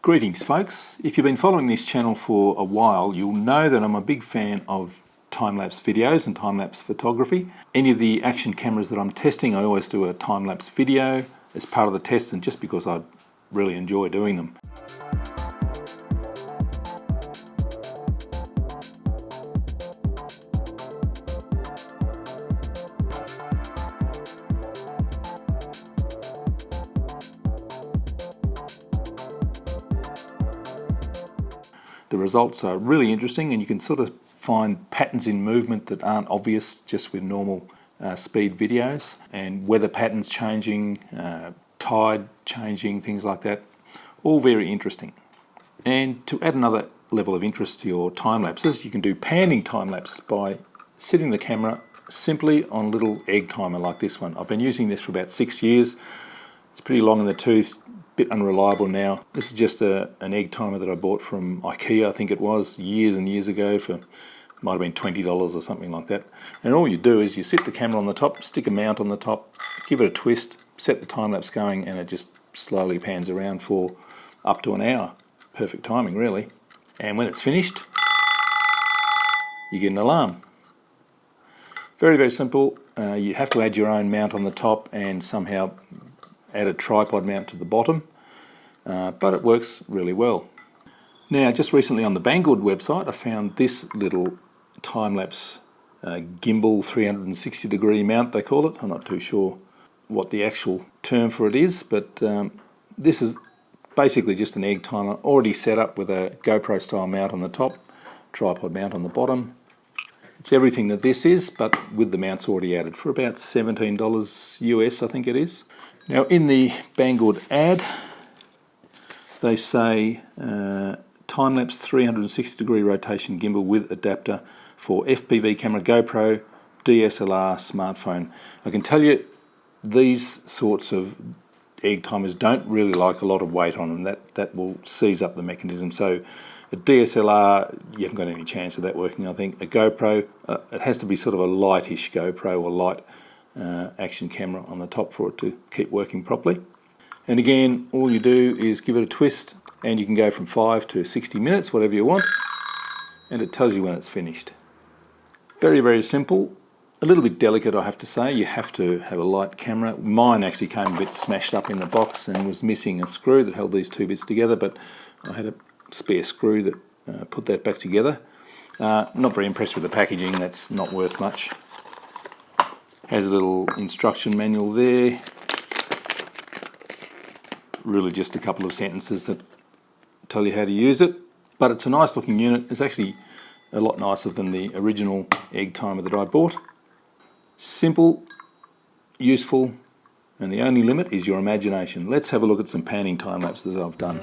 Greetings folks, if you've been following this channel for a while you'll know that I'm a big fan of time-lapse videos and time-lapse photography. Any of the action cameras that I'm testing I always do a time-lapse video as part of the test, and just because I really enjoy doing them. The results are really interesting, and you can sort of find patterns in movement that aren't obvious just with normal speed videos, and weather patterns changing, tide changing, things like that. All very interesting. And to add another level of interest to your time lapses, you can do panning time lapse by sitting the camera simply on a little egg timer like this one. I've been using this for about 6 years. It's pretty long in the tooth, bit unreliable now. This is just an egg timer that I bought from IKEA, I think it was, years and years ago for, might have been $20 or something like that. And all you do is you sit the camera on the top, stick a mount on the top, give it a twist, set the time lapse going, and it just slowly pans around for up to an hour. Perfect timing really. And when it's finished, you get an alarm. Very, very simple. You have to add your own mount on the top and somehow add a tripod mount to the bottom, but it works really well. Now, just recently on the Banggood website I found this little time-lapse gimbal 360 degree mount, they call it. I'm not too sure what the actual term for it is, but this is basically just an egg timer already set up with a GoPro style mount on the top, tripod mount on the bottom. It's everything that this is, but with the mounts already added, for about $17 US I think it is. Now in the Banggood ad they say time-lapse 360 degree rotation gimbal with adapter for FPV camera, GoPro, DSLR, smartphone. I can tell you these sorts of egg timers don't really like a lot of weight on them. That will seize up the mechanism. So a DSLR, you haven't got any chance of that working, I think. A GoPro, it has to be sort of a lightish GoPro or light action camera on the top for it to keep working properly. And again, all you do is give it a twist and you can go from 5 to 60 minutes, whatever you want, and it tells you when it's finished. Very, very simple. A little bit delicate, I have to say. You have to have a light camera. Mine actually came a bit smashed up in the box and was missing a screw that held these two bits together, but I had a spare screw that put that back together. Not very impressed with the packaging, that's not worth much. Has a little instruction manual there. Really just a couple of sentences that tell you how to use it. But it's a nice looking unit. It's actually a lot nicer than the original egg timer that I bought. Simple, useful, and the only limit is your imagination. Let's have a look at some panning time lapses I've done.